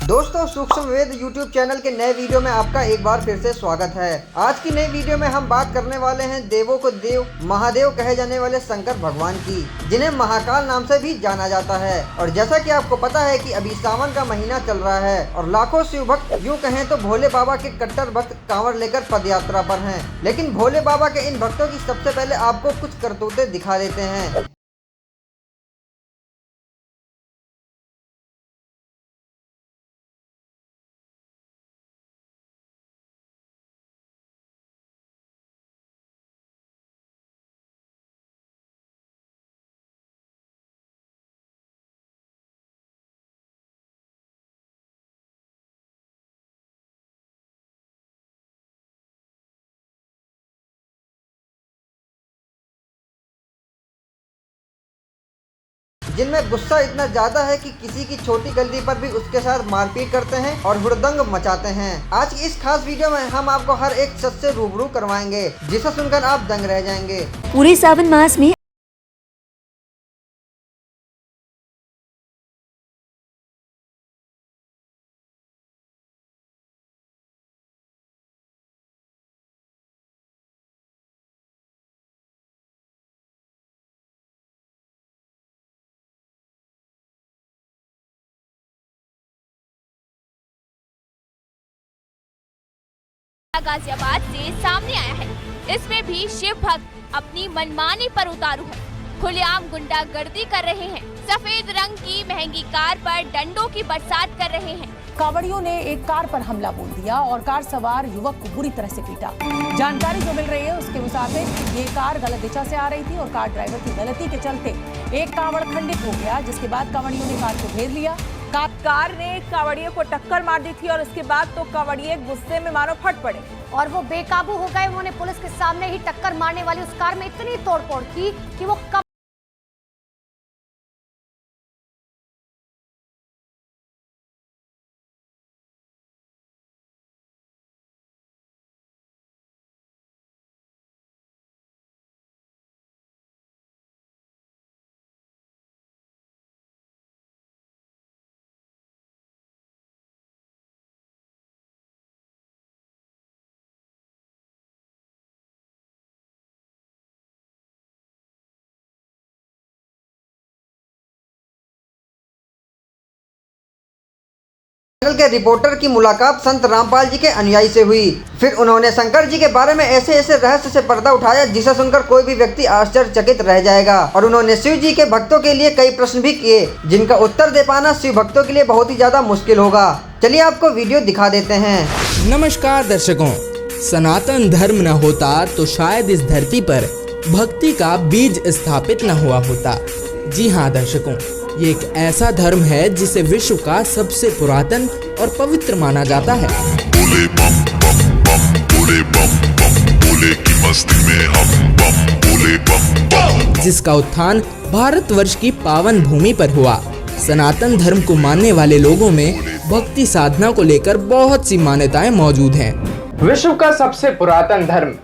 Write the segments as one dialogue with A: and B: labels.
A: दोस्तों सूक्ष्म वेद YouTube channel के नए वीडियो में आपका एक बार फिर से स्वागत है। आज की नई वीडियो में हम बात करने वाले हैं देवों को देव महादेव कहे जाने वाले शंकर भगवान की, जिन्हें महाकाल नाम से भी जाना जाता है। और जैसा कि आपको पता है कि अभी सावन का महीना चल रहा है और लाखों शिव भक्त, यूँ कहें तो भोले बाबा के कट्टर भक्त कांवड़ लेकर पद यात्रा पर हैं। लेकिन भोले बाबा के इन भक्तों की सबसे पहले आपको कुछ करतूतें दिखा देते हैं। जिनमें गुस्सा इतना ज्यादा है कि किसी की छोटी गलती पर भी उसके साथ मारपीट करते हैं और हुड़दंग मचाते हैं। आज की इस खास वीडियो में हम आपको हर एक सच से रूबरू करवाएंगे, जिसे सुनकर आप दंग रह जाएंगे।
B: पूरे सावन मास में
C: गाजियाबाद से सामने आया है। इसमें भी शिव भक्त अपनी मनमानी पर उतारू है। खुलेआम गुंडागर्दी कर रहे हैं। सफेद रंग की महंगी कार पर डंडों की बरसात कर रहे हैं।
D: कांवड़ियों ने एक कार पर हमला बोल दिया और कार सवार युवक को बुरी तरह से पीटा। जानकारी जो मिल रही है उसके मुताबिक ये कार गलत दिशा से आ रही थी और कार ड्राइवर की गलती के चलते एक कांवड़ खंडित हो गया, जिसके बाद कांवड़ियों ने कार को घेर लिया।
E: कार ने एक कांवड़िए को टक्कर मार दी थी और उसके बाद तो कांवड़िए गुस्से में मानो फट पड़े
F: और वो बेकाबू हो गए। उन्होंने पुलिस के सामने ही टक्कर मारने वाली उस कार में इतनी तोड़फोड़ की कि वो कब
A: चैनल के रिपोर्टर की मुलाकात संत रामपाल जी के अनुयायी से हुई। फिर उन्होंने शंकर जी के बारे में ऐसे ऐसे रहस्य से पर्दा उठाया जिसे सुनकर कोई भी व्यक्ति आश्चर्यचकित रह जाएगा। और उन्होंने शिव जी के भक्तों के लिए कई प्रश्न भी किए, जिनका उत्तर दे पाना शिव भक्तों के लिए बहुत ही ज्यादा मुश्किल होगा। चलिए आपको वीडियो दिखा देते हैं।
G: नमस्कार दर्शकों, सनातन धर्म न होता तो शायद इस धरती पर भक्ति का बीज स्थापित न हुआ होता। जी हाँ दर्शकों, ये एक ऐसा धर्म है जिसे विश्व का सबसे पुरातन और पवित्र माना जाता है।
H: बोले बम बम बम, बोले बम बम, बोले की मस्ती में हम बम, बोले बम बम,
G: जिसका उत्थान भारतवर्ष की पावन भूमि पर हुआ। सनातन धर्म को मानने वाले लोगों में भक्ति साधना को लेकर बहुत सी मान्यताएं मौजूद हैं।
I: विश्व का सबसे पुरातन धर्म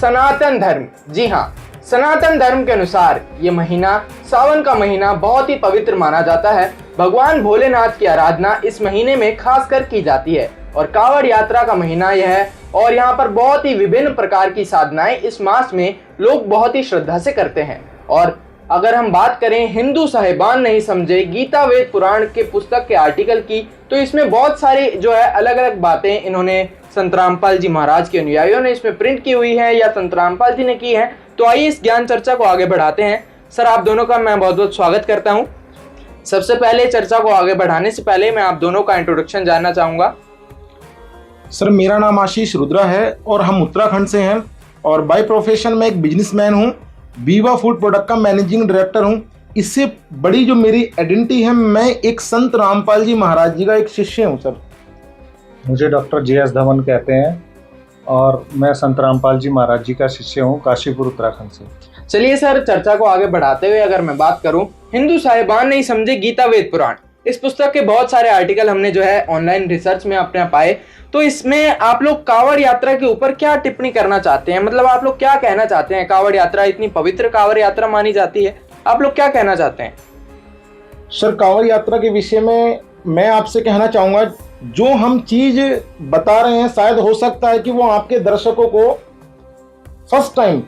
I: सनातन धर्म। जी हाँ, सनातन धर्म के अनुसार ये महीना सावन का महीना बहुत ही पवित्र माना जाता है। भगवान भोलेनाथ की आराधना इस महीने में खासकर की जाती है और कांवड़ यात्रा का महीना यह है और यहाँ पर बहुत ही विभिन्न प्रकार की साधनाएं इस मास में लोग बहुत ही श्रद्धा से करते हैं। और अगर हम बात करें हिंदू साहिबान नहीं समझे गीता वेद पुराण के पुस्तक के आर्टिकल की, तो इसमें बहुत सारी जो है अलग अलग बातें इन्होंने संत रामपाल जी महाराज के अनुयायियों ने इसमें प्रिंट की हुई है या संत रामपाल जी ने की है। तो आइए इस ज्ञान चर्चा को आगे बढ़ाते हैं। सर, आप दोनों का मैं बहुत बहुत स्वागत करता हूं। सबसे पहले चर्चा को आगे बढ़ाने से पहले मैं आप दोनों का इंट्रोडक्शन जानना चाहूंगा।
J: सर, मेरा नाम आशीष रुद्रा है और हम उत्तराखंड से हैं और बाय प्रोफेशन में एक बिजनेसमैन हूं। बीवा फूड प्रोडक्ट का मैनेजिंग डायरेक्टर हूं। इससे बड़ी जो मेरी आइडेंटिटी है, मैं एक संत रामपाल जी महाराज जी का एक शिष्य हूं। सर,
K: मुझे डॉक्टर JS धवन कहते हैं और मैं संत रामपाल जी महाराज जी का शिष्य हूँ, काशीपुर उत्तराखंड से।
I: चलिए सर, चर्चा को आगे बढ़ाते हुए अगर मैं बात करूं, हिंदू साहिबान नहीं समझे गीता वेद पुराण, इस पुस्तक के बहुत सारे आर्टिकल हमने जो है ऑनलाइन रिसर्च में अपने पाए। तो इसमें आप लोग कांवड़ यात्रा के ऊपर क्या टिप्पणी करना चाहते हैं? मतलब आप लोग क्या कहना चाहते हैं? कांवड़ यात्रा इतनी पवित्र कांवड़ यात्रा मानी जाती है, आप लोग क्या कहना चाहते हैं?
J: सर, कांवड़ यात्रा के विषय में मैं आपसे कहना चाहूँगा, जो हम चीज़ बता रहे हैं शायद हो सकता है कि वो आपके दर्शकों को फर्स्ट टाइम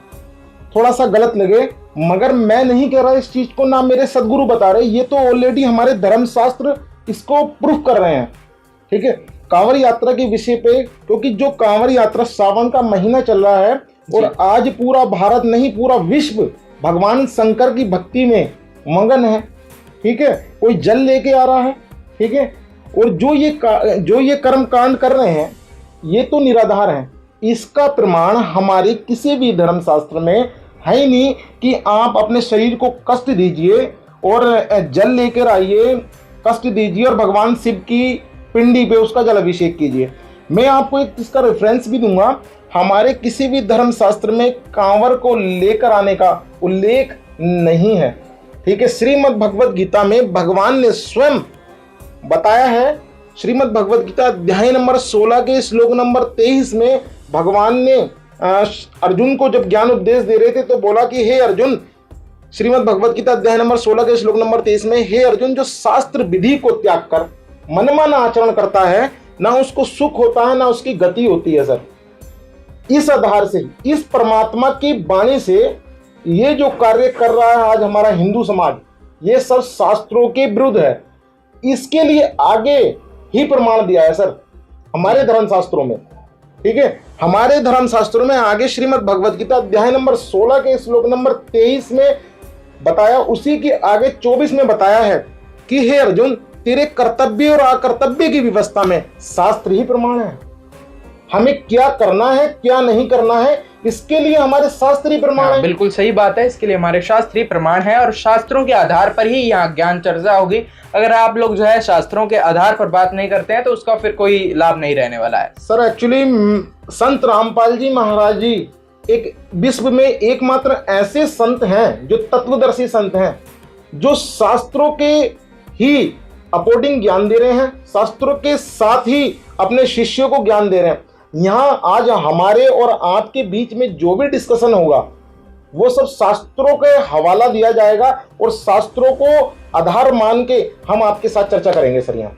J: थोड़ा सा गलत लगे, मगर मैं नहीं कह रहा इस चीज़ को, ना मेरे सदगुरु बता रहे, ये तो ऑलरेडी हमारे धर्मशास्त्र इसको प्रूफ कर रहे हैं। ठीक है, कांवड़ यात्रा के विषय पे, क्योंकि जो कांवड़ यात्रा सावन का महीना चल रहा है और आज पूरा भारत नहीं पूरा विश्व भगवान शंकर की भक्ति में मगन है। ठीक है, कोई जल लेके आ रहा है। ठीक है, और जो ये कर्म कांड कर रहे हैं ये तो निराधार है। इसका प्रमाण हमारे किसी भी धर्मशास्त्र में है ही नहीं कि आप अपने शरीर को कष्ट दीजिए और जल लेकर आइए, कष्ट दीजिए और भगवान शिव की पिंडी पे उसका जल अभिषेक कीजिए। मैं आपको एक इसका रेफरेंस भी दूंगा, हमारे किसी भी धर्मशास्त्र में कांवर को लेकर आने का उल्लेख नहीं है। ठीक है, श्रीमद् भगवद गीता में भगवान ने स्वयं बताया है, श्रीमद् भगवद गीता अध्याय नंबर 16 के श्लोक नंबर 23 में भगवान ने अर्जुन को जब ज्ञान उपदेश दे रहे थे तो बोला कि हे अर्जुन, श्रीमद् भगवद गीता अध्याय नंबर 16 के श्लोक नंबर 23 में, हे अर्जुन, जो शास्त्र विधि को त्याग कर मनमाना आचरण करता है ना उसको सुख होता है ना उसकी गति होती है। सर, इस आधार से, इस परमात्मा की वाणी से ये जो कार्य कर रहा है आज हमारा हिंदू समाज, ये सब शास्त्रों के विरुद्ध है। इसके लिए आगे ही प्रमाण दिया है सर हमारे धर्मशास्त्रों में। ठीक है, हमारे धर्मशास्त्रों में आगे श्रीमद् भगवद गीता अध्याय नंबर 16 के श्लोक नंबर 23 में बताया, उसी के आगे 24 में बताया है कि हे अर्जुन, तेरे कर्तव्य और अकर्तव्य की व्यवस्था में शास्त्र ही प्रमाण है। हमें क्या करना है क्या नहीं करना है इसके लिए हमारे शास्त्र ही प्रमाण है।
I: बिल्कुल सही बात है, इसके लिए हमारे शास्त्र ही प्रमाण है और शास्त्रों के आधार पर ही यहाँ ज्ञान चर्चा होगी। अगर आप लोग जो है शास्त्रों के आधार पर बात नहीं करते हैं तो उसका फिर कोई लाभ नहीं रहने वाला है।
J: सर, एक्चुअली संत रामपाल जी महाराज जी एक विश्व में एकमात्र ऐसे संत हैं जो तत्वदर्शी संत हैं, जो शास्त्रों के ही अकॉर्डिंग ज्ञान दे रहे हैं, शास्त्रों के साथ ही अपने शिष्यों को ज्ञान दे रहे हैं। यहाँ आज हमारे और आपके बीच में जो भी डिस्कशन होगा वो सब शास्त्रों के हवाला दिया जाएगा और शास्त्रों को आधार मान के हम आपके साथ चर्चा करेंगे। सर, यहाँ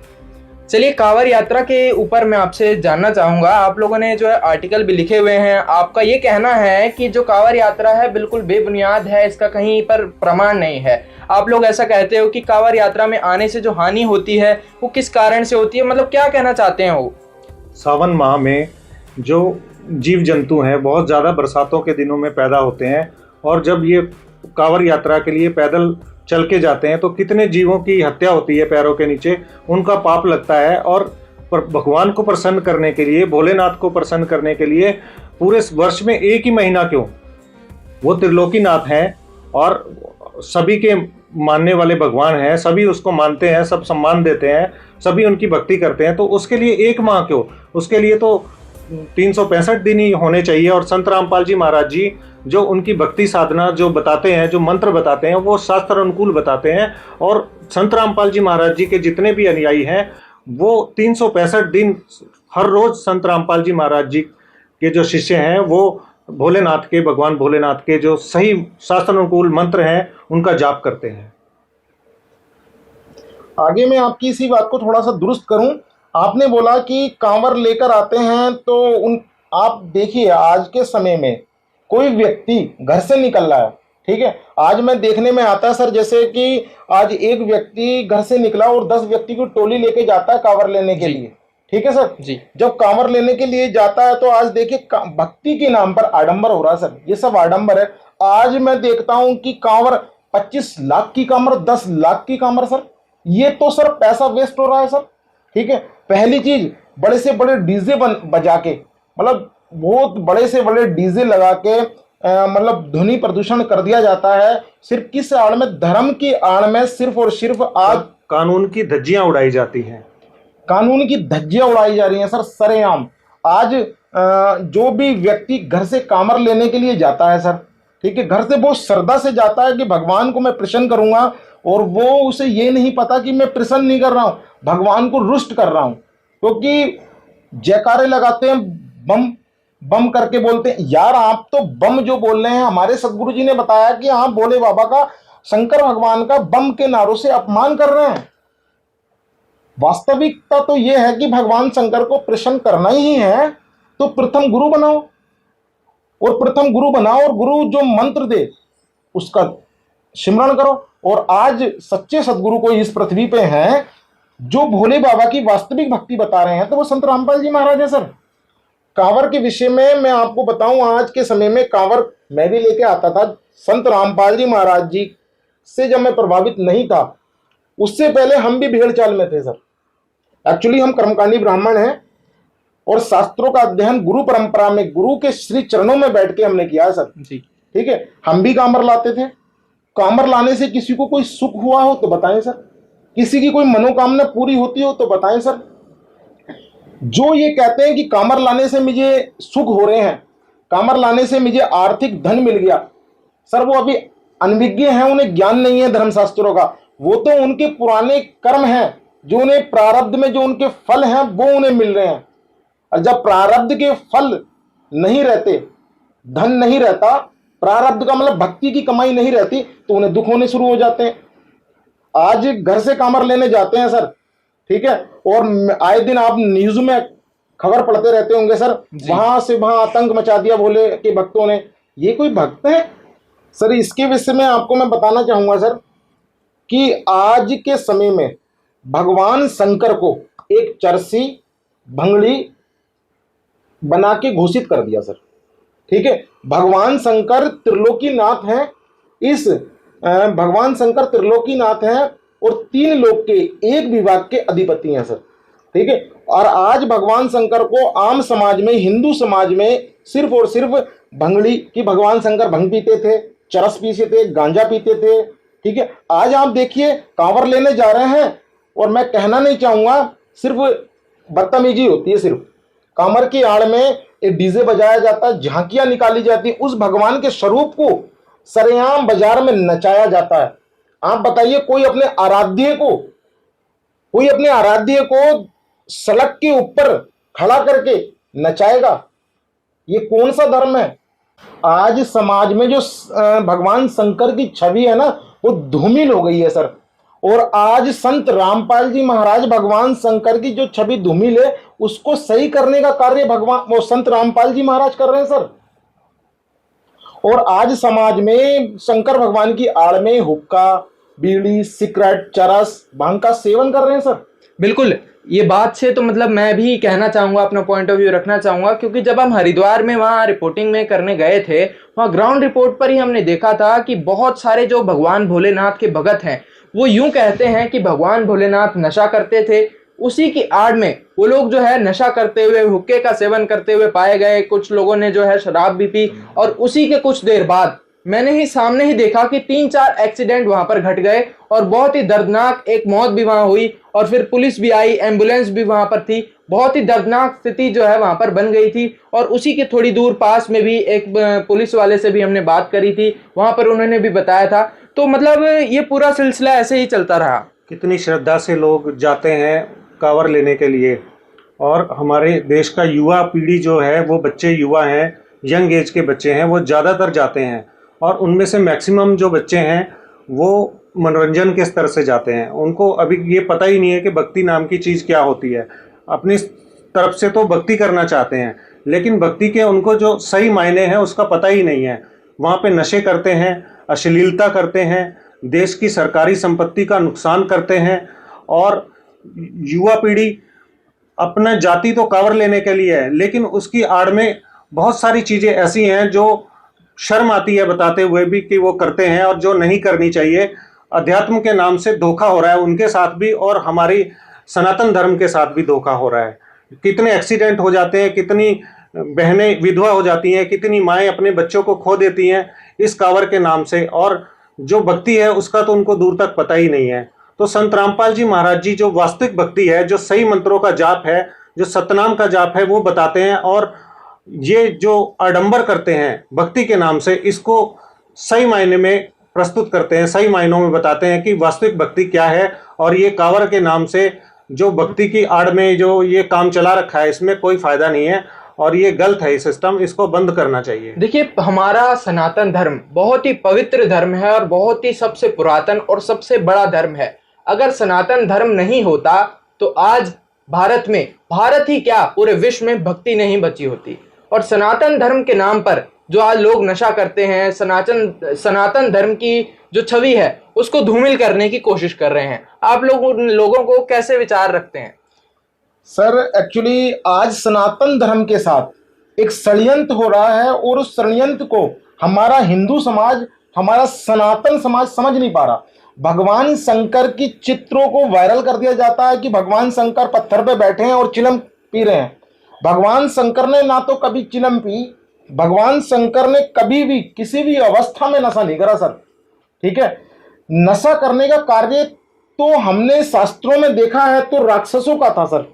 I: चलिए, कांवड़ यात्रा के ऊपर मैं आपसे जानना चाहूंगा, आप लोगों ने जो है आर्टिकल भी लिखे हुए हैं, आपका ये कहना है कि जो कांवड़ यात्रा है बिल्कुल बेबुनियाद है, इसका कहीं पर प्रमाण नहीं है। आप लोग ऐसा कहते हो कि कांवड़ यात्रा में आने से जो हानि होती है वो किस कारण से होती है, मतलब क्या कहना चाहते हैं वो?
K: सावन माह में जो जीव जंतु हैं बहुत ज़्यादा बरसातों के दिनों में पैदा होते हैं, और जब ये कांवड़ यात्रा के लिए पैदल चल के जाते हैं तो कितने जीवों की हत्या होती है पैरों के नीचे, उनका पाप लगता है। और भगवान को प्रसन्न करने के लिए, भोलेनाथ को प्रसन्न करने के लिए पूरे वर्ष में एक ही महीना क्यों, वो त्रिलोकीनाथ हैं और सभी के मानने वाले भगवान हैं, सभी उसको मानते हैं, सब सम्मान देते हैं, सभी उनकी भक्ति करते हैं, तो उसके लिए एक माह क्यों, उसके लिए तो 365 दिन ही होने चाहिए। और संत रामपाल जी महाराज जी जो उनकी भक्ति साधना जो बताते हैं, जो मंत्र बताते हैं, वो शास्त्र अनुकूल बताते हैं। और संत रामपाल जी महाराज जी के जितने भी अनुयायी हैं वो 365 दिन हर रोज संत रामपाल जी महाराज जी के जो शिष्य हैं वो भोलेनाथ के, भगवान भोलेनाथ के जो सही शास्त्र अनुकूल मंत्र हैं उनका जाप करते हैं।
J: आगे मैं आपकी इसी बात को थोड़ा सा दुरुस्त करूं, आपने बोला कि कांवर लेकर आते हैं तो आप देखिए आज के समय में कोई व्यक्ति घर से निकल रहा है, ठीक है, आज मैं देखने में आता है सर, जैसे कि आज एक व्यक्ति घर से निकला और 10 व्यक्ति की टोली लेके जाता है कांवर लेने के लिए, ठीक है सर जी। जब कांवर लेने के लिए जाता है तो आज देखिए भक्ति के नाम पर आडंबर हो रहा है सर, ये सब आडंबर है। आज मैं देखता हूं कि कांवर 25 लाख की कांवर, 10 लाख की कांवर सर, ये तो सर पैसा वेस्ट हो रहा है सर, ठीक है। पहली चीज, बड़े से बड़े डीजे बजा के, मतलब बहुत बड़े से बड़े डीजे लगा के मतलब ध्वनि प्रदूषण कर दिया जाता है, सिर्फ किस आड़ में, धर्म की आड़ में सिर्फ और सिर्फ आज
K: कानून की धज्जियां उड़ाई जाती हैं,
J: कानून की धज्जियां उड़ाई जा रही हैं सर सरेआम। आज जो भी व्यक्ति घर से कांवर लेने के लिए जाता है सर, ठीक है, घर से बहुत श्रद्धा से जाता है कि भगवान को मैं प्रसन्न करूंगा, और वो उसे ये नहीं पता कि मैं प्रसन्न नहीं कर रहा हूं, भगवान को रुष्ट कर रहा हूं, क्योंकि जयकारे लगाते हैं, बम बम करके बोलते हैं। यार आप तो बम जो बोल रहे हैं, हमारे सदगुरु जी ने बताया कि आप भोले बाबा का, शंकर भगवान का बम के नारों से अपमान कर रहे हैं। वास्तविकता तो ये है कि भगवान शंकर को प्रसन्न करना ही है तो प्रथम गुरु बनाओ, और प्रथम गुरु बनाओ और गुरु जो मंत्र दे उसका सिमरण करो। और आज सच्चे सदगुरु को इस पृथ्वी पे हैं जो भोले बाबा की वास्तविक भक्ति बता रहे हैं, तो वो संत रामपाल जी महाराज है सर। कांवर के विषय में मैं आपको बताऊं, आज के समय में कांवर मैं भी लेके आता था। संत रामपाल जी महाराज जी से जब मैं प्रभावित नहीं था, उससे पहले हम भी भेड़ चाल में थे सर। एक्चुअली हम कर्मकांडी ब्राह्मण हैं और शास्त्रों का अध्ययन गुरु परंपरा में गुरु के श्री चरणों में बैठ के हमने किया है सर जी। ठीक है, हम भी कांवर लाते थे। कांवर लाने से किसी को कोई सुख हुआ हो तो बताएं सर, किसी की कोई मनोकामना पूरी होती हो तो बताएं सर। जो ये कहते हैं कि कांवर लाने से मुझे सुख हो रहे हैं, कांवर लाने से मुझे आर्थिक धन मिल गया, सर वो अभी अनभिज्ञ हैं, उन्हें ज्ञान नहीं है धर्मशास्त्रों का। वो तो उनके पुराने कर्म हैं जो उन्हें प्रारब्ध में जो उनके फल हैं वो उन्हें मिल रहे हैं। और जब प्रारब्ध के फल नहीं रहते, धन नहीं रहता, प्रारब्ध का मतलब भक्ति की कमाई नहीं रहती, तो उन्हें दुख होने शुरू हो जाते हैं। आज घर से कांवर लेने जाते हैं सर, ठीक है, और आए दिन आप न्यूज में खबर पढ़ते रहते होंगे सर, वहां से वहां आतंक मचा दिया भोले के भक्तों ने। ये कोई भक्त है सर? इसके विषय में आपको मैं बताना चाहूंगा सर कि आज के समय में भगवान शंकर को एक चरसी भंगड़ी बना के घोषित कर दिया सर। ठीक है, भगवान शंकर त्रिलोकीनाथ हैं। इस भगवान शंकर त्रिलोकीनाथ हैं और 3 लोक के एक विभाग के अधिपति हैं सर। ठीक है, और आज भगवान शंकर को आम समाज में, हिंदू समाज में सिर्फ और सिर्फ भंगड़ी की, भगवान शंकर भंग पीते थे, चरस पीते थे, गांजा पीते थे। ठीक है, आज आप देखिए कांवर लेने जा रहे हैं और मैं कहना नहीं चाहूंगा, सिर्फ बदतमीजी होती है। सिर्फ कांवर की आड़ में एक डीजे बजाया जाता, झांकियां निकाली जाती, उस भगवान के स्वरूप को सरेआम बाजार में नचाया जाता है। आप बताइए, कोई अपने आराध्य को सड़क के ऊपर खड़ा करके नचाएगा? ये कौन सा धर्म है? आज समाज में जो भगवान शंकर की छवि है ना, वो धूमिल हो गई है सर। और आज संत रामपाल जी महाराज भगवान शंकर की जो छवि धूमिल है, उसको सही करने का कार्य वो संत रामपाल जी महाराज कर रहे हैं सर। और आज समाज में शंकर भगवान की आड़ में हुक्का, बीड़ी, सिगरेट, चरस, भांग का सेवन कर रहे हैं सर।
I: बिल्कुल, ये बात से तो मतलब मैं भी कहना चाहूँगा, अपना पॉइंट ऑफ व्यू रखना चाहूँगा, क्योंकि जब हम हरिद्वार में वहाँ रिपोर्टिंग में करने गए थे, वहाँ ग्राउंड रिपोर्ट पर ही हमने देखा था कि बहुत सारे जो भगवान भोलेनाथ के भगत हैं, वो यूं कहते हैं कि भगवान भोलेनाथ नशा करते थे, उसी की आड़ में वो लोग जो है नशा करते हुए, हुक्के का सेवन करते हुए पाए गए। कुछ लोगों ने जो है शराब भी पी, और उसी के कुछ देर बाद मैंने ही सामने ही देखा कि 3-4 एक्सीडेंट वहां पर घट गए और बहुत ही दर्दनाक एक मौत भी वहां हुई, और फिर पुलिस भी आई, एम्बुलेंस भी वहां पर थी। बहुत ही दर्दनाक स्थिति जो है वहां पर बन गई थी। और उसी के थोड़ी दूर पास में भी एक पुलिस वाले से भी हमने बात करी थी, वहां पर उन्होंने भी बताया था। तो मतलब ये पूरा सिलसिला ऐसे ही चलता रहा।
K: कितनी श्रद्धा से लोग जाते हैं कांवर लेने के लिए, और हमारे देश का युवा पीढ़ी जो है, वो बच्चे युवा हैं, यंग एज के बच्चे हैं, वो ज़्यादातर जाते हैं। और उनमें से मैक्सिमम जो बच्चे हैं वो मनोरंजन के स्तर से जाते हैं। उनको अभी ये पता ही नहीं है कि भक्ति नाम की चीज़ क्या होती है। अपनी तरफ से तो भक्ति करना चाहते हैं, लेकिन भक्ति के उनको जो सही मायने हैं उसका पता ही नहीं है। वहाँ पे नशे करते हैं, अश्लीलता करते हैं, देश की सरकारी संपत्ति का नुकसान करते हैं। और युवा पीढ़ी अपना जाति तो कांवर लेने के लिए है, लेकिन उसकी आड़ में बहुत सारी चीज़ें ऐसी हैं जो शर्म आती है बताते हुए भी कि वो करते हैं, और जो नहीं करनी चाहिए। अध्यात्म के नाम से धोखा हो रहा है उनके साथ भी, और हमारी सनातन धर्म के साथ भी धोखा हो रहा है। कितने एक्सीडेंट हो जाते हैं, कितनी बहनें विधवा हो जाती हैं, कितनी माएँ अपने बच्चों को खो देती हैं इस कांवर के नाम से, और जो भक्ति है उसका तो उनको दूर तक पता ही नहीं है। तो संत रामपाल जी महाराज जी जो वास्तविक भक्ति है, जो सही मंत्रों का जाप है, जो सतनाम का जाप है, वो बताते हैं। और ये जो आडंबर करते हैं भक्ति के नाम से, इसको सही मायने में प्रस्तुत करते हैं, सही मायनों में बताते हैं कि वास्तविक भक्ति क्या है। और ये कांवर के नाम से जो भक्ति की आड़ में जो ये काम चला रखा है, इसमें कोई फायदा नहीं है, और ये गलत है। ये सिस्टम, इसको बंद करना चाहिए।
I: देखिए, हमारा सनातन धर्म बहुत ही पवित्र धर्म है और बहुत ही सबसे पुरातन और सबसे बड़ा धर्म है। अगर सनातन धर्म नहीं होता तो आज भारत में, भारत ही क्या पूरे विश्व में भक्ति नहीं बची होती। और सनातन धर्म के नाम पर जो आज लोग नशा करते हैं, सनातन धर्म की जो छवि है उसको धूमिल करने की कोशिश कर रहे हैं। आप लोग उन लोगों को कैसे विचार रखते हैं?
J: सर एक्चुअली आज सनातन धर्म के साथ एक षड्यंत्र हो रहा है और उस षड्यंत्र को हमारा हिंदू समाज, हमारा सनातन समाज समझ नहीं पा रहा। भगवान शंकर की चित्रों को वायरल कर दिया जाता है कि भगवान शंकर पत्थर पे बैठे हैं और चिलम पी रहे हैं। भगवान शंकर ने ना तो कभी चिलम पी, भगवान शंकर ने कभी भी किसी भी अवस्था में नशा नहीं करा सर। ठीक है, नशा करने का कार्य तो हमने शास्त्रों में देखा है तो राक्षसों का था सर।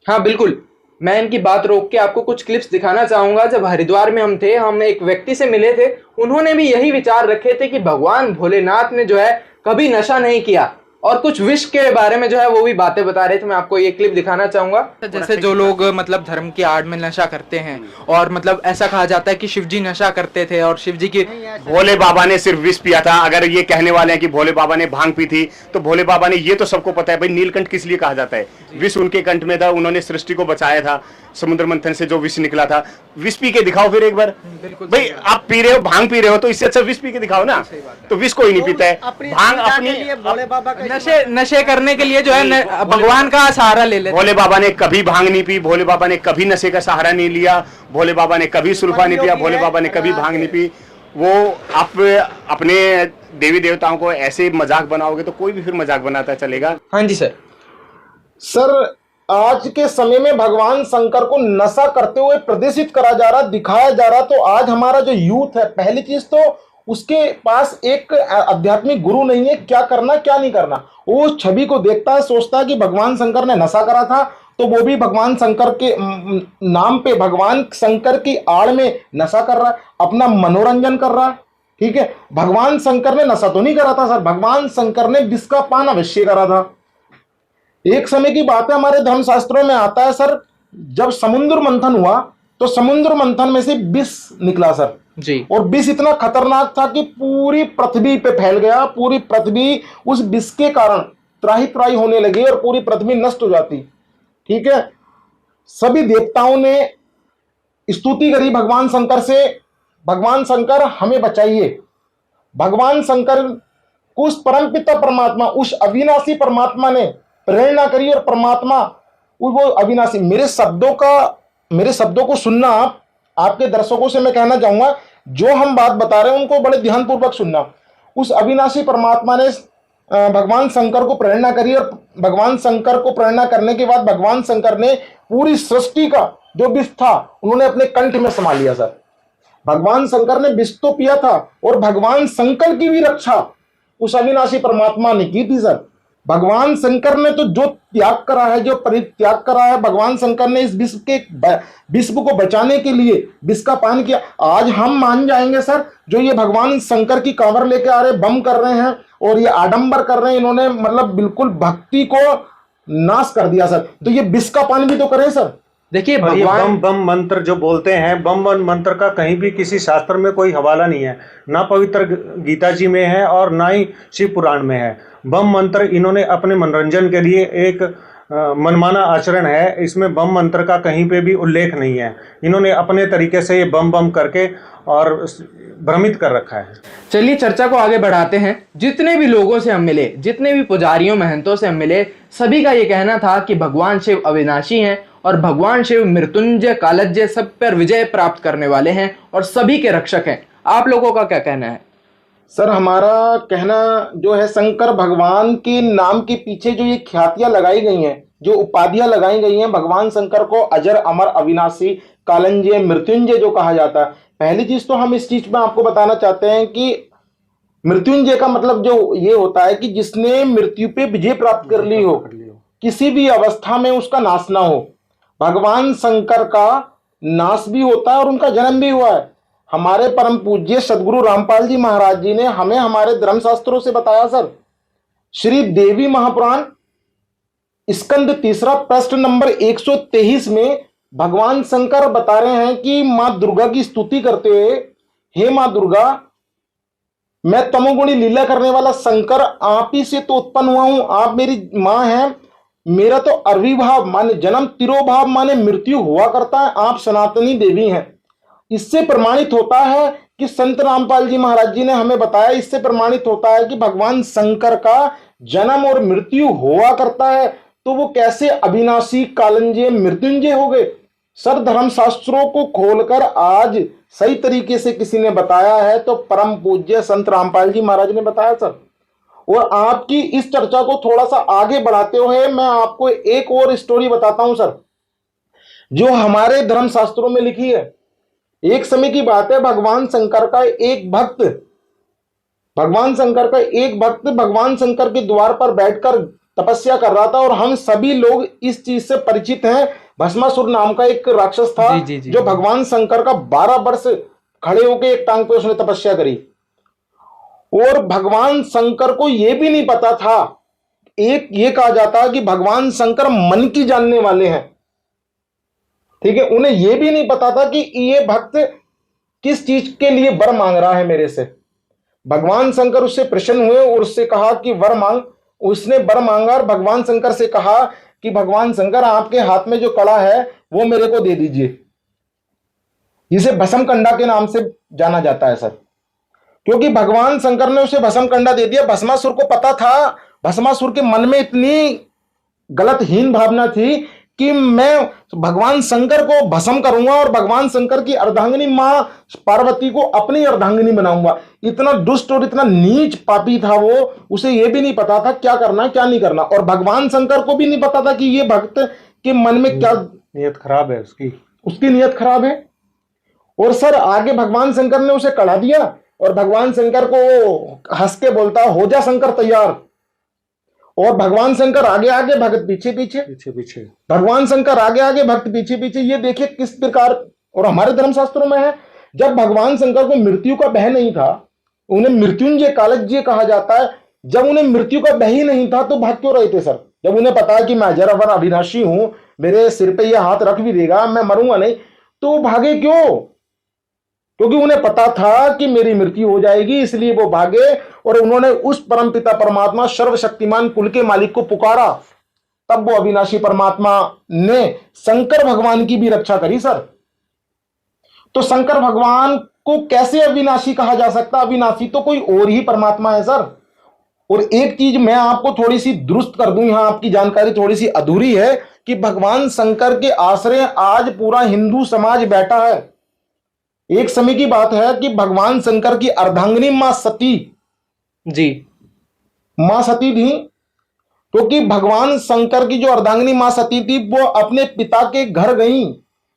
I: हाँ बिल्कुल, मैं इनकी बात रोक के आपको कुछ क्लिप्स दिखाना चाहूंगा। जब हरिद्वार में हम थे, हम एक व्यक्ति से मिले थे, उन्होंने भी यही विचार रखे थे कि भगवान भोलेनाथ ने जो है कभी नशा नहीं किया, और कुछ विष के बारे में जो है वो भी बातें बता रहे थे। मैं आपको ये क्लिप दिखाना चाहूंगा। जैसे जो लोग मतलब धर्म की आड़ में नशा करते हैं, और मतलब ऐसा कहा जाता है कि शिव जी नशा करते थे और शिव जी की,
B: भोले बाबा ने सिर्फ विष पिया था। अगर ये कहने वाले हैं कि भोले बाबा ने भांग पी थी, तो भोले बाबा ने, ये तो सबको पता है भाई, नीलकंठ किस लिए कहा जाता है? विष उनके कंठ में था, उन्होंने सृष्टि को बचाया था। समुद्र मंथन से जो विष निकला था, विष पी के दिखाओ फिर एक बार। भाई आप पी रहे हो, भांग पी रहे हो, तो इससे अच्छा विष पी के दिखाओ ना। तो विष कोई नहीं पीता है, भांग अपनी
F: भोले बाबा
I: नशे करने के लिए जो है भगवान का सहारा ले लेते।
B: भोले बाबा ने कभी भांग नहीं पी, भोले बाबा ने कभी नशे का सहारा नहीं लिया, भोले बाबा ने कभी सुल्फा नहीं पिया, भोले बाबा ने कभी भांग नहीं पी। वो आप अपने देवी देवताओं को ऐसे मजाक बनाओगे तो कोई भी फिर मजाक बनाता चलेगा।
I: हाँ जी सर।
J: सर आज के समय में भगवान शंकर को नशा करते हुए प्रदर्शित करा जा रहा, दिखाया जा रहा। तो आज हमारा जो यूथ है, पहली चीज तो उसके पास एक आध्यात्मिक गुरु नहीं है, क्या करना क्या नहीं करना। वो छवि को देखता है, सोचता है कि भगवान शंकर ने नशा करा था, तो वो भी भगवान शंकर के नाम पे, भगवान शंकर की आड़ में नशा कर रहा है, अपना मनोरंजन कर रहा है। ठीक है, भगवान शंकर ने नशा तो नहीं करा था सर, भगवान शंकर ने विष का पान अवश्य करा था। एक समय की बात है, हमारे धर्मशास्त्रों में आता है सर, जब समुद्र मंथन हुआ तो समुद्र मंथन में से विष निकला सर
I: जी, और
J: विष इतना खतरनाक था कि पूरी पृथ्वी पे फैल गया। पूरी पृथ्वी उस विष के कारण त्राही त्राही होने लगी और पूरी पृथ्वी नष्ट हो जाती। ठीक है, सभी देवताओं ने स्तुति करी भगवान शंकर से, भगवान शंकर हमें बचाइए। भगवान शंकर को उस परमपिता परमात्मा, उस अविनाशी परमात्मा ने प्रेरणा करी, और परमात्मा वो अविनाशी, मेरे शब्दों को सुनना। आपके दर्शकों से मैं कहना चाहूंगा, जो हम बात बता रहे हैं उनको बड़े ध्यानपूर्वक सुनना। उस अविनाशी परमात्मा ने भगवान शंकर को प्रेरणा करी, और भगवान शंकर को प्रेरणा करने के बाद भगवान शंकर ने पूरी सृष्टि का जो विष था उन्होंने अपने कंठ में समा लिया सर। भगवान शंकर ने विष तो पिया था, और भगवान शंकर की भी रक्षा उस अविनाशी परमात्मा ने की थी सर। भगवान शंकर ने तो जो त्याग करा है, जो परित्याग करा है, भगवान शंकर ने इस विश्व को बचाने के लिए विष का पान किया। आज हम मान जाएंगे सर, जो ये भगवान शंकर की कांवर लेके आ रहे, बम कर रहे हैं और ये आडंबर कर रहे हैं, इन्होंने मतलब बिल्कुल भक्ति को नाश कर दिया सर। तो ये विष का पान भी तो करें सर।
K: देखिए भगवान बम मंत्र जो बोलते हैं, बम मंत्र का कहीं भी किसी शास्त्र में कोई हवाला नहीं है, ना पवित्र गीता जी में है और ना ही शिव पुराण में है। बम मंत्र इन्होंने अपने मनोरंजन के लिए एक मनमाना आचरण है, इसमें बम मंत्र का कहीं पे भी उल्लेख नहीं है। इन्होंने अपने तरीके से ये बम करके और भ्रमित कर रखा है।
I: चलिए चर्चा को आगे बढ़ाते हैं। जितने भी लोगों से हम मिले, जितने भी पुजारियों महंतों से हम मिले, सभी का ये कहना था कि भगवान शिव अविनाशी हैं और भगवान शिव मृत्युंजय कालज्ञ सब पर विजय प्राप्त करने वाले हैं और सभी के रक्षक हैं। आप लोगों का क्या कहना है?
J: सर हमारा कहना जो है, शंकर भगवान के नाम के पीछे जो ये ख्यातियां लगाई गई हैं, जो उपाधियां लगाई गई हैं, भगवान शंकर को अजर अमर अविनाशी कालंजय मृत्युंजय जो कहा जाता है। पहली चीज तो हम इस चीज में आपको बताना चाहते हैं कि मृत्युंजय का मतलब जो ये होता है कि जिसने मृत्यु पे विजय प्राप्त कर ली हो, किसी भी अवस्था में उसका नाश ना हो। भगवान शंकर का नाश भी होता है और उनका जन्म भी हुआ है। हमारे परम पूज्य सदगुरु रामपाल जी महाराज जी ने हमें हमारे धर्मशास्त्रों से बताया सर। श्री देवी महापुराण स्कंद 3 प्रश्न नंबर 123 में भगवान शंकर बता रहे हैं कि मां दुर्गा की स्तुति करते हुए, हे मां दुर्गा, मैं तमोगुणी लीला करने वाला शंकर आप ही से तो उत्पन्न हुआ हूं, आप मेरी मां हैं, मेरा तो अविर्भाव माने जन्म, तिरोभाव माने मृत्यु हुआ करता है, आप सनातनी देवी हैं। इससे प्रमाणित होता है कि संत रामपाल जी महाराज जी ने हमें बताया, इससे प्रमाणित होता है कि भगवान शंकर का जन्म और मृत्यु हुआ करता है, तो वो कैसे अविनाशी कालंजय मृत्युंजय हो गए? सर धर्मशास्त्रों को खोलकर आज सही तरीके से किसी ने बताया है तो परम पूज्य संत रामपाल जी महाराज ने बताया सर। और आपकी इस चर्चा को थोड़ा सा आगे बढ़ाते हुए मैं आपको एक और स्टोरी बताता हूं सर, जो हमारे धर्मशास्त्रों में लिखी है। एक समय की बात है, भगवान शंकर का एक भक्त भगवान शंकर के द्वार पर बैठकर तपस्या कर रहा था। और हम सभी लोग इस चीज से परिचित हैं, भस्मासुर नाम का एक राक्षस था जो भगवान शंकर का 12 वर्ष खड़े होकर एक टांग पे उसने तपस्या करी। और भगवान शंकर को यह भी नहीं पता था, एक ये कहा जाता है कि भगवान शंकर मन की जानने वाले हैं, ठीक है। उन्हें यह भी नहीं पता था कि ये भक्त किस चीज के लिए वर मांग रहा है मेरे से। भगवान शंकर उससे प्रसन्न हुए और उससे कहा कि वर मांग। उसने वर मांगा और भगवान शंकर से कहा कि भगवान शंकर, आपके हाथ में जो कड़ा है वो मेरे को दे दीजिए। इसे भस्म कंडा के नाम से जाना जाता है सर, क्योंकि भगवान शंकर ने उसे भस्म कंडा दे दिया। भस्मासुर को पता था, भस्मासुर के मन में इतनी गलतहीन भावना थी कि मैं भगवान शंकर को भस्म करूंगा और भगवान शंकर की अर्धांगिनी मां पार्वती को अपनी अर्धांगिनी बनाऊंगा। इतना दुष्ट और इतना नीच पापी था वो, उसे यह भी नहीं पता था क्या करना क्या नहीं करना। और भगवान शंकर को भी नहीं पता था कि ये भक्त के मन में क्या
K: नियत खराब है,
J: उसकी नियत खराब है। और सर आगे भगवान शंकर ने उसे कढ़ा दिया और भगवान शंकर को हंस के बोलता, हो जा शंकर तैयार। और भगवान शंकर आगे आगे भक्त पीछे पीछे भगवान शंकर आगे आगे भक्त पीछे पीछे। ये देखिए किस प्रकार, और हमारे धर्मशास्त्रों में है, जब भगवान शंकर को मृत्यु का भय नहीं था, उन्हें मृत्युंजय कालज्ञ कहा जाता है। जब उन्हें मृत्यु का भय ही नहीं था तो भाग क्यों रहे थे सर? जब उन्हें पता है कि मैं अजर अमर अविनाशी हूं, मेरे सिर पे यह हाथ रख भी देगा, मैं मरूंगा नहीं, तो भागे क्यों? क्योंकि उन्हें पता था कि मेरी मृत्यु हो जाएगी, इसलिए वो भागे। और उन्होंने उस परमपिता परमात्मा सर्वशक्तिमान कुल के मालिक को पुकारा, तब वो अविनाशी परमात्मा ने शंकर भगवान की भी रक्षा करी सर। तो शंकर भगवान को कैसे अविनाशी कहा जा सकता? अविनाशी तो कोई और ही परमात्मा है सर। और एक चीज मैं आपको थोड़ी सी दुरुस्त कर दूं, यहां आपकी जानकारी थोड़ी सी अधूरी है कि भगवान शंकर के आश्रय आज पूरा हिंदू समाज बैठा है। एक समय की बात है कि भगवान शंकर की अर्धांगिनी मां सती थी, क्योंकि भगवान शंकर की जो अर्धांगिनी मां सती थी वो अपने पिता के घर गई।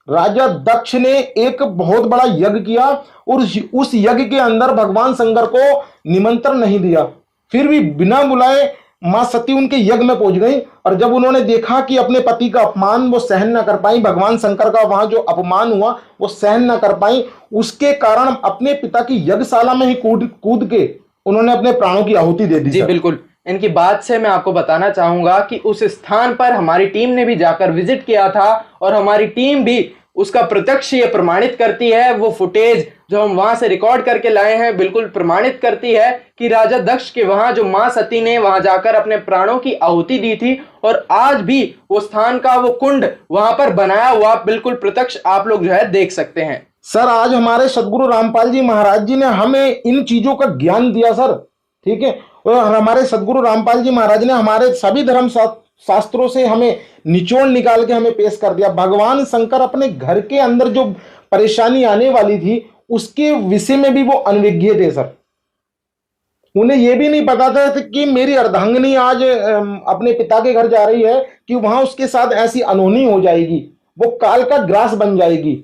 J: राजा दक्ष ने एक बहुत बड़ा यज्ञ किया और उस यज्ञ के अंदर भगवान शंकर को निमंत्रण नहीं दिया, फिर भी बिना बुलाए मां सती उनके यज्ञ में पहुंच गई। और जब उन्होंने देखा कि अपने पति का अपमान वो सहन न कर पाई, भगवान शंकर का वहां जो अपमान हुआ वो सहन न कर पाई, उसके कारण अपने पिता की यज्ञशाला में ही कूद के उन्होंने अपने प्राणों की आहुति दे दी।
I: जी बिल्कुल, इनकी बात से मैं आपको बताना चाहूंगा कि उस स्थान पर हमारी टीम ने भी जाकर विजिट किया था और हमारी टीम भी उसका प्रत्यक्ष ये प्रमाणित करती है। वो फुटेज जो हम वहां से रिकॉर्ड करके लाए हैं बिल्कुल प्रमाणित करती है कि राजा दक्ष के वहां जो मां सती ने वहां जाकर अपने प्राणों की आहुति दी थी। और आज भी वो स्थान का वो कुंड वहां पर बनाया हुआ बिल्कुल प्रत्यक्ष आप लोग जो है देख सकते हैं।
J: सर आज हमारे सदगुरु रामपाल जी महाराज जी ने हमें इन चीजों का ज्ञान दिया सर, ठीक है। और हमारे सदगुरु रामपाल जी महाराज ने हमारे सभी धर्म शास्त्रों से हमें निचोड़ निकाल के हमें पेश कर दिया। भगवान शंकर अपने घर के अंदर जो परेशानी आने वाली थी उसके विषय में भी वो अनविज्ञ थे सर। उन्हें यह भी नहीं पता था कि मेरी अर्धांगिनी आज अपने पिता के घर जा रही है कि वहां उसके साथ ऐसी अनहोनी हो जाएगी, वो काल का ग्रास बन जाएगी।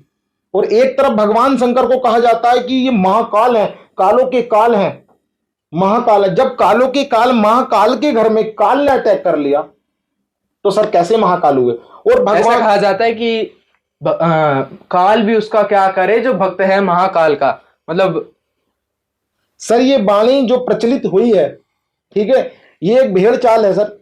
J: और एक तरफ भगवान शंकर को कहा जाता है कि ये महाकाल है, कालों के काल हैं, महाकाल है। जब कालों के काल महाकाल के घर में काल ने अटैक कर लिया तो सर कैसे महाकाल हुए? और भगवान
I: ऐसा कहा जाता है कि काल भी उसका क्या करे जो भक्त है महाकाल का। मतलब
J: सर ये वाणी जो प्रचलित हुई है, ठीक है, ये एक भेड़ चाल है सर।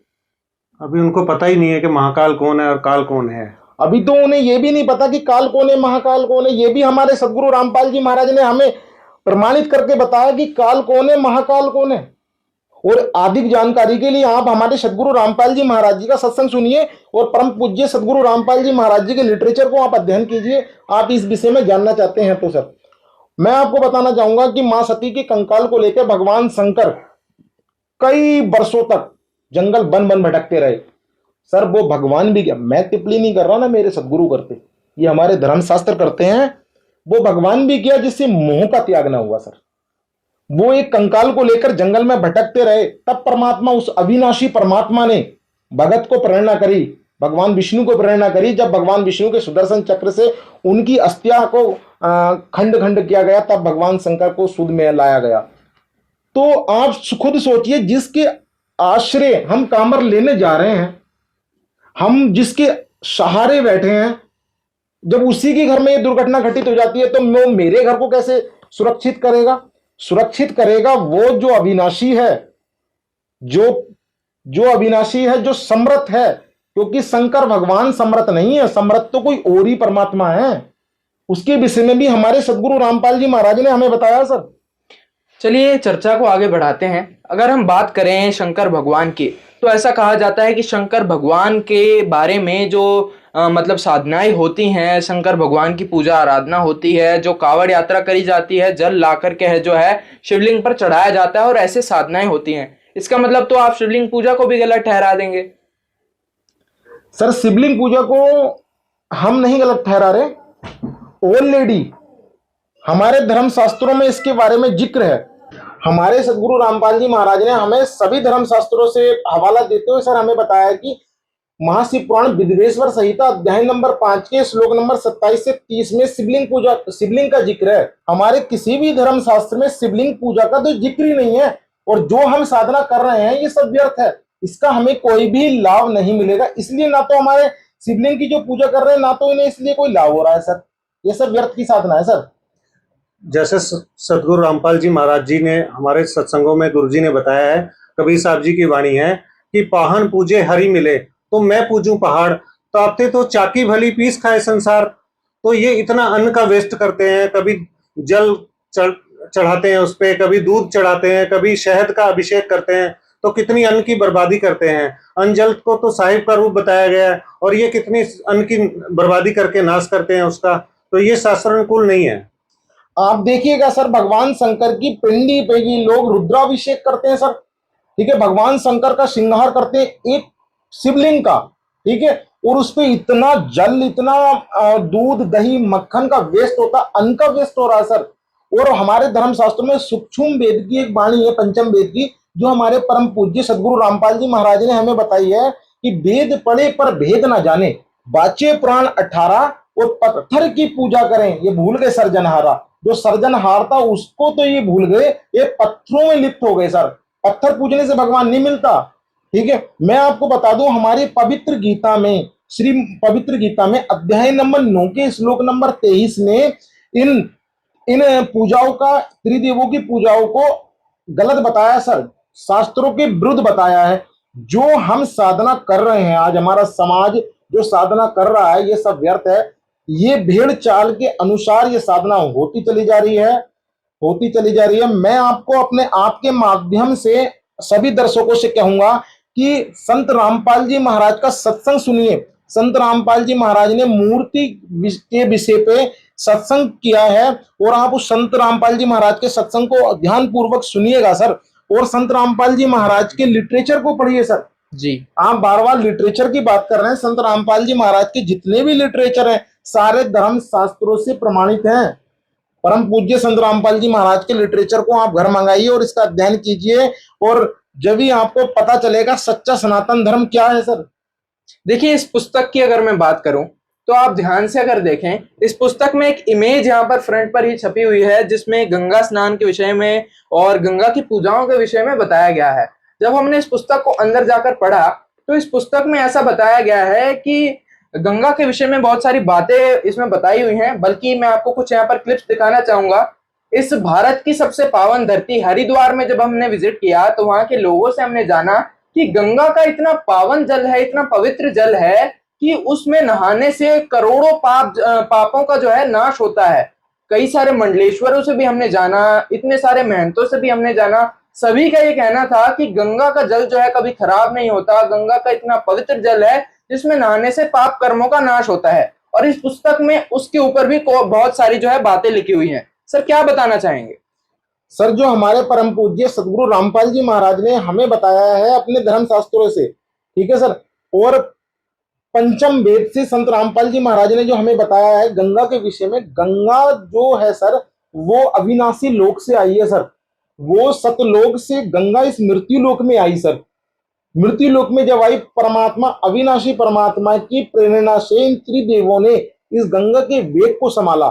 K: अभी उनको पता ही नहीं है कि महाकाल कौन है और काल कौन है।
J: अभी तो उन्हें यह भी नहीं पता कि काल कौन है महाकाल कौन है। ये भी हमारे सदगुरु रामपाल जी महाराज ने हमें प्रमाणित करके बताया कि काल कौन है महाकाल कौन है। और अधिक जानकारी के लिए आप हमारे सदगुरु रामपाल जी महाराज जी का सत्संग सुनिए और परम पूज्य सदगुरु रामपाल जी महाराज जी के लिटरेचर को आप अध्ययन कीजिए। आप इस विषय में जानना चाहते हैं तो सर मैं आपको बताना चाहूंगा कि मां सती के कंकाल को लेकर भगवान शंकर कई वर्षों तक जंगल बन बन भटकते रहे। सर वो भगवान भी क्या, मैं टिप्पणी नहीं कर रहा ना, मेरे सदगुरु करते, ये हमारे धर्मशास्त्र करते हैं। वो भगवान भी किया जिससे मोह का त्याग ना हुआ सर। वो एक कंकाल को लेकर जंगल में भटकते रहे, तब परमात्मा, उस अविनाशी परमात्मा ने भगत को प्रेरणा करी, भगवान विष्णु को प्रेरणा करी। जब भगवान विष्णु के सुदर्शन चक्र से उनकी अस्थियां को खंड खंड किया गया, तब भगवान शंकर को सुध में लाया गया। तो आप खुद सोचिए, जिसके आश्रय हम कामर लेने जा रहे हैं, हम जिसके सहारे बैठे हैं, जब उसी के घर में ये दुर्घटना घटित हो जाती है तो वो मेरे घर को कैसे सुरक्षित करेगा? सुरक्षित करेगा वो जो अविनाशी है, जो अविनाशी है, जो समर्थ है। क्योंकि शंकर भगवान समर्थ नहीं है, समर्थ तो कोई और ही परमात्मा है। उसके विषय में भी हमारे सदगुरु रामपाल जी महाराज ने हमें बताया सर।
I: चलिए चर्चा को आगे बढ़ाते हैं। अगर हम बात करें शंकर भगवान की, तो ऐसा कहा जाता है कि शंकर भगवान के बारे में जो मतलब साधनाएं होती हैं, शंकर भगवान की पूजा आराधना होती है, जो कावड़ यात्रा करी जाती है, जल ला करके है जो है शिवलिंग पर चढ़ाया जाता है और ऐसे साधनाएं होती हैं। इसका मतलब तो आप शिवलिंग पूजा को भी गलत ठहरा देंगे?
J: सर शिवलिंग पूजा को हम नहीं गलत ठहरा रहे, ऑलरेडी हमारे धर्म शास्त्रों में इसके बारे में जिक्र है। हमारे सदगुरु रामपाल जी महाराज ने हमें सभी धर्म शास्त्रों से हवाला देते हुए सर हमें बताया कि महाशिव पुराण विद्वेश्वर संहिता अध्याय नंबर 5 के श्लोक नंबर 27 से 30 में शिवलिंग का जिक्र है। हमारे किसी भी धर्म शास्त्र में शिवलिंग पूजा का तो जिक्र ही नहीं है। और जो हम साधना कर रहे हैं ये सब व्यर्थ है, इसका हमें कोई भी लाभ नहीं मिलेगा। इसलिए ना तो हमारे शिवलिंग की जो पूजा कर रहे हैं, ना तो इन्हें इसलिए कोई लाभ हो रहा है सर। ये सब व्यर्थ की साधना है सर।
K: जैसे सदगुरु रामपाल जी महाराज जी ने हमारे सत्संगों में गुरु जी ने बताया है, कबीर साहब जी की वाणी है कि पाहन पूजे हरि मिले तो मैं पूजूं पहाड़, तापते तो चाकी भली पीस खाए संसार। तो ये इतना अन्न का वेस्ट करते हैं, कभी जल चढ़ाते हैं उस पे, कभी दूध चढ़ाते हैं, कभी शहद का अभिषेक करते हैं, तो कितनी अन्न की बर्बादी करते हैं। अन्न जल को तो साहिब का रूप बताया गया है और ये कितनी अन्न की बर्बादी करके नाश करते हैं उसका, तो ये शास्त्रानुकूल नहीं है।
J: आप देखिएगा सर, भगवान शंकर की पिंडी पे ही लोग रुद्राभिषेक करते हैं सर, ठीक है। भगवान शंकर का श्रृंगार करते हैं एक शिवलिंग का, ठीक है। और उस पे इतना जल, इतना दूध, दही, मक्खन का वेस्ट होता, अन्न का वेस्ट हो रहा है सर। और हमारे धर्म शास्त्रों में सूक्ष्म वेद की एक वाणी है, पंचम वेद की, जो हमारे परम पूज्य सदगुरु रामपाल जी महाराज ने हमें बताई है कि वेद पढ़े पर भेद ना जाने, बाचे पुराण 18 और पत्थर की पूजा करें, ये भूल गए सर्जनहारा। जो सर्जनहार था उसको तो ये भूल गए, ये पत्थरों में लिप्त हो गए सर। पत्थर पूजने से भगवान नहीं मिलता, ठीक है। मैं आपको बता दूं, हमारी पवित्र गीता में, श्री पवित्र गीता में अध्याय नंबर 9 के श्लोक नंबर 23 में इन पूजाओं का, त्रिदेवों की पूजाओं को गलत बताया सर, शास्त्रों के विरुद्ध बताया है। जो हम साधना कर रहे हैं आज, हमारा समाज जो साधना कर रहा है, ये सब व्यर्थ है। ये भेड़ चाल के अनुसार ये साधना होती चली जा रही है। मैं आपको अपने आपके माध्यम से सभी दर्शकों से कहूंगा कि संत रामपाल जी महाराज का सत्संग सुनिए। संत रामपाल जी महाराज ने मूर्ति के विषय पे सत्संग किया है और आप उस संत रामपाल जी महाराज के सत्संग को ध्यान पूर्वक सुनिएगा सर। और संत रामपाल जी महाराज के लिटरेचर को पढ़िए सर
I: जी।
J: आप बार बार लिटरेचर की बात कर रहे हैं, संत रामपाल जी महाराज के जितने भी लिटरेचर हैं सारे धर्म शास्त्रों से प्रमाणित हैं। परम पूज्य संत रामपाल जी महाराज के लिटरेचर को आप घर मंगाइए और इसका अध्ययन कीजिए, और जब भी आपको पता चलेगा सच्चा सनातन धर्म क्या है सर।
I: देखिए, इस पुस्तक की अगर मैं बात करूं तो आप ध्यान से अगर देखें, इस पुस्तक में एक इमेज यहाँ पर फ्रंट पर ही छपी हुई है जिसमें गंगा स्नान के विषय में और गंगा की पूजाओं के विषय में बताया गया है। जब हमने इस पुस्तक को अंदर जाकर पढ़ा तो इस पुस्तक में ऐसा बताया गया है कि गंगा के विषय में बहुत सारी बातें इसमें बताई हुई हैं। बल्कि मैं आपको कुछ यहाँ पर क्लिप्स दिखाना चाहूंगा। इस भारत की सबसे पावन धरती हरिद्वार में जब हमने विजिट किया तो वहां के लोगों से हमने जाना कि गंगा का इतना पावन जल है, इतना पवित्र जल है कि उसमें नहाने से करोड़ों पापों का जो है नाश होता है। कई सारे मंडलेश्वरों से भी हमने जाना, इतने सारे महंतों से भी हमने जाना, सभी का ये कहना था कि गंगा का जल जो है कभी खराब नहीं होता, गंगा का इतना पवित्र जल है जिसमें नहाने से पाप कर्मों का नाश होता है। और इस पुस्तक में उसके ऊपर भी बहुत सारी जो है बातें लिखी हुई हैं। सर क्या बताना चाहेंगे?
J: सर, जो हमारे परम पूज्य सदगुरु रामपाल जी महाराज ने हमें बताया है अपने धर्म शास्त्रों से, ठीक है सर, और पंचम वेद से संत रामपाल जी महाराज ने जो हमें बताया है गंगा के विषय में, गंगा जो है सर वो अविनाशी लोक से आई है सर। वो सतलोक से गंगा इस मृत्यु लोक में आई सर। मृत्यु लोक में जब आई, परमात्मा अविनाशी परमात्मा की प्रेरणा से इन त्रिदेवों ने इस गंगा के वेग को संभाला,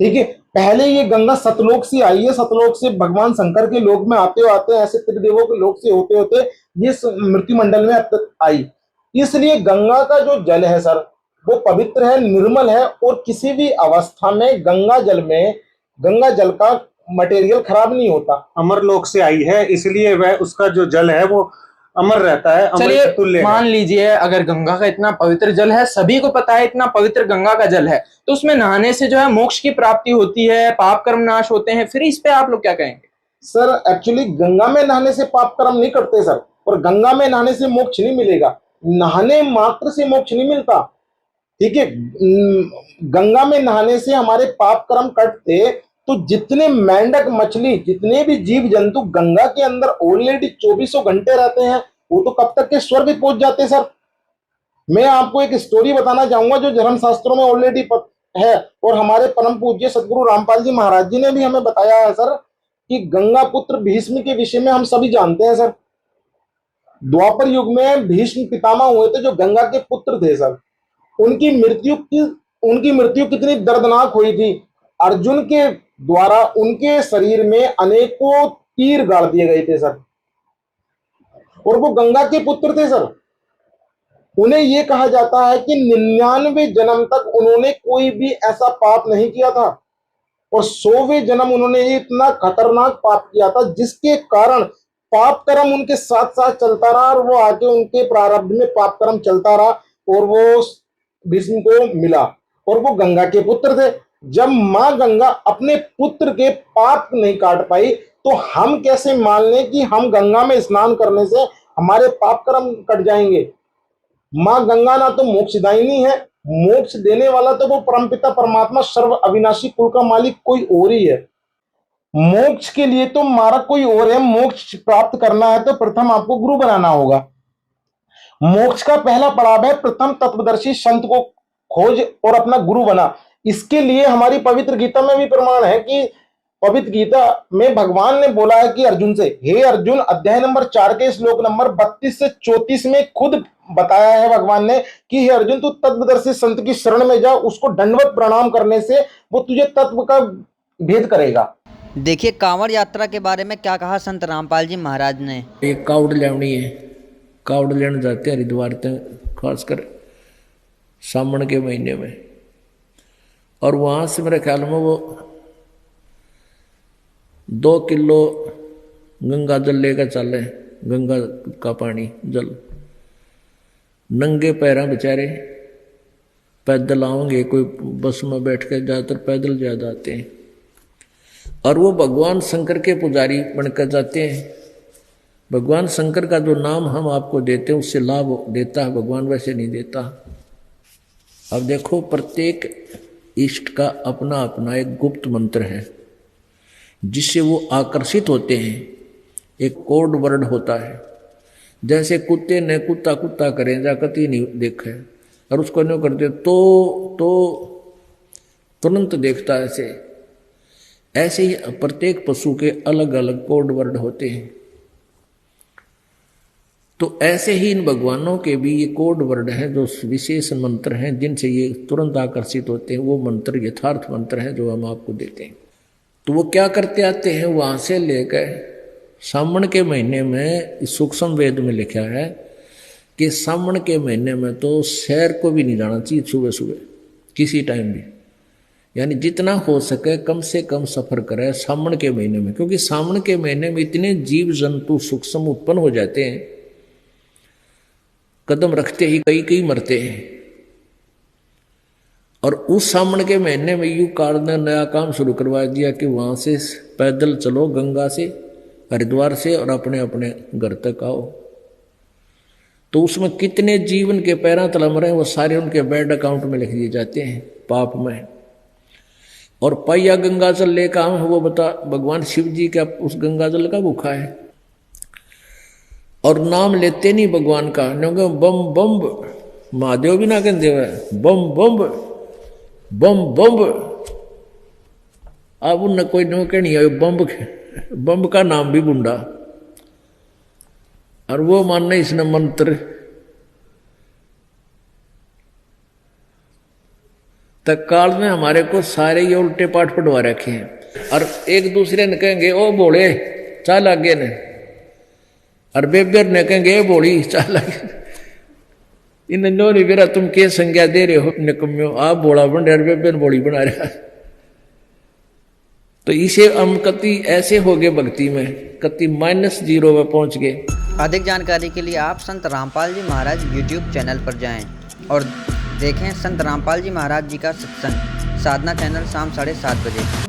J: ठीक है। पहले ये गंगा सतलोक से आई है, सतलोक से भगवान शंकर के लोक में आते आते ऐसे त्रिदेवों के लोक से होते होते ये मृत्यु मंडल में आई। इसलिए गंगा का जो जल है सर वो पवित्र है, निर्मल है, और किसी भी अवस्था में गंगा जल का मटेरियल खराब नहीं होता।
K: अमर लोक से आई है, इसलिए वह उसका जो जल है वो अमर रहता है, अमर के तुल्य है।
I: मान लीजिए अगर गंगा का इतना पवित्र जल है, सभी को पता है इतना पवित्र गंगा का जल है, तो उसमें नहाने से जो है मोक्ष की प्राप्ति होती है, पाप कर्म नाश होते हैं, फिर इस पे आप लोग क्या कहेंगे?
J: सर एक्चुअली गंगा में नहाने से पाप कर्म नहीं करते सर, और गंगा में नहाने से मोक्ष नहीं मिलेगा, नहाने मात्र से मोक्ष नहीं मिलता, ठीक है। गंगा में नहाने से हमारे पाप कर्म कटते, तो जितने मेंढक मछली जितने भी जीव जंतु गंगा के अंदर ऑलरेडी 24 घंटे रहते हैं, वो तो कब तक के स्वर्ग पहुंच जाते सर। मैं आपको एक स्टोरी बताना चाहूंगा जो धर्म शास्त्रों में ऑलरेडी है, और हमारे परम पूज्य सदगुरु रामपाल जी महाराज जी ने भी हमें बताया है सर, कि गंगा पुत्र भीष्म के विषय में हम सभी जानते हैं सर। द्वापर युग में भीष्म पितामह हुए थे जो गंगा के पुत्र थे सर। उनकी मृत्यु कितनी दर्दनाक हुई थी। अर्जुन के द्वारा उनके शरीर में अनेकों तीर गाड़ दिए गए थे सर, और वो गंगा के पुत्र थे सर। उन्हें यह कहा जाता है कि 99 जन्म तक उन्होंने कोई भी ऐसा पाप नहीं किया था, और 100वें जन्म उन्होंने इतना खतरनाक पाप किया था जिसके कारण पाप कर्म उनके साथ साथ चलता रहा, और वो आगे उनके प्रारब्ध में पाप कर्म चलता रहा, और वो भीष्म को मिला, और वो गंगा के पुत्र थे। जब मां गंगा अपने पुत्र के पाप नहीं काट पाई, तो हम कैसे मान लें कि हम गंगा में स्नान करने से हमारे पाप कर्म कट जाएंगे। मां गंगा ना तो मोक्षदायिनी है, मोक्ष देने वाला तो वो परमपिता परमात्मा सर्व अविनाशी कुल का मालिक कोई और ही है। मोक्ष के लिए तो मार्ग कोई और है। मोक्ष प्राप्त करना है तो प्रथम आपको गुरु बनाना होगा। मोक्ष का पहला पड़ाव है प्रथम तत्वदर्शी संत को खोज और अपना गुरु बना। इसके लिए हमारी पवित्र गीता में भी प्रमाण है कि पवित्र गीता में भगवान ने बोला है कि अर्जुन से, हे अर्जुन, अध्याय नंबर 4 के श्लोक नंबर 32 से 34 में खुद बताया है भगवान ने कि हे अर्जुन, तू तत्वदर्शी संत की शरण में जा, उसको दंडवत प्रणाम करने से वो तुझे तत्व का भेद करेगा।
A: देखिए कांवड़ यात्रा के बारे में क्या कहा संत रामपाल जी महाराज ने।
L: एक कावड़ लेवनी है, कावड़ लेने जाते हैं हरिद्वार तक, खासकर सावन के महीने में, और वहां से मेरे ख्याल में वो 2 किलो गंगा जल लेकर चले, गंगा का पानी जल, नंगे पैर बेचारे, पैदल आओगे, कोई बस में बैठ कर ज्यादातर पैदल ज्यादा आते हैं, और वो भगवान शंकर के पुजारी बनकर जाते हैं। भगवान शंकर का जो नाम हम आपको देते हैं उससे लाभ देता है भगवान, वैसे नहीं देता। अब देखो प्रत्येक इष्ट का अपना अपना एक गुप्त मंत्र है जिससे वो आकर्षित होते हैं। एक कोड वर्ड होता है, जैसे कुत्ते ने कुत्ता कुत्ता करें जा कति नहीं देखा है, और उसको नहीं करते तो तुरंत देखता है। ऐसे ही प्रत्येक पशु के अलग अलग कोड वर्ड होते हैं। तो ऐसे ही इन भगवानों के भी ये कोड वर्ड हैं, जो विशेष मंत्र हैं जिनसे ये तुरंत आकर्षित होते हैं। वो मंत्र यथार्थ मंत्र हैं जो हम आपको देते हैं। तो वो क्या करते आते हैं, वहां से लेकर सावन के महीने में सूक्ष्म वेद में लिखा है कि सावन के महीने में तो शहर को भी नहीं जाना चाहिए सुबह सुबह किसी टाइम भी, यानी जितना हो सके कम से कम सफर करें सावन के महीने में, क्योंकि सावन के महीने में इतने जीव जंतु सूक्ष्म उत्पन्न हो जाते हैं, कदम रखते ही कई कई मरते हैं। और उस सावन के महीने में यू कार ने नया काम शुरू करवा दिया कि वहां से पैदल चलो गंगा से हरिद्वार से और अपने अपने घर तक आओ। तो उसमें कितने जीवन के पैरा तलम रहे हैं वो सारे उनके बैंक अकाउंट में लिख दिए जाते हैं पाप में। और पैया गंगा जल ले काम है वो बता भगवान शिव जी का उस गंगा जल का भूखा है और नाम लेते नहीं भगवान का, क्योंकि बम बम महादेव भी ना कहते हुए बम बम बम बम। अब उन कोई नो के नहीं है बम का नाम भी गुंडा और वो मानना इसने मंत्र। तत्काल में हमारे को सारे ये उल्टे पाठ पढ़वा रखे हैं और एक दूसरे ने कहेंगे ओ बोले चाल आगे ने और बेबर ने कहेंगे बोली चाल आगे। इन नोनी बेरा तुम के संज्ञा दे रहे हो निकम्यो, आप बोला बन रहे बेबर बोली बना रहा। तो इसे हम कति ऐसे हो गए भक्ति में कति -0 में पहुंच गए।
A: अधिक जानकारी के लिए आप संत रामपाल जी महाराज YouTube चैनल पर जाएं और देखें संत रामपाल जी महाराज जी का सत्संग साधना चैनल शाम 7:30 बजे।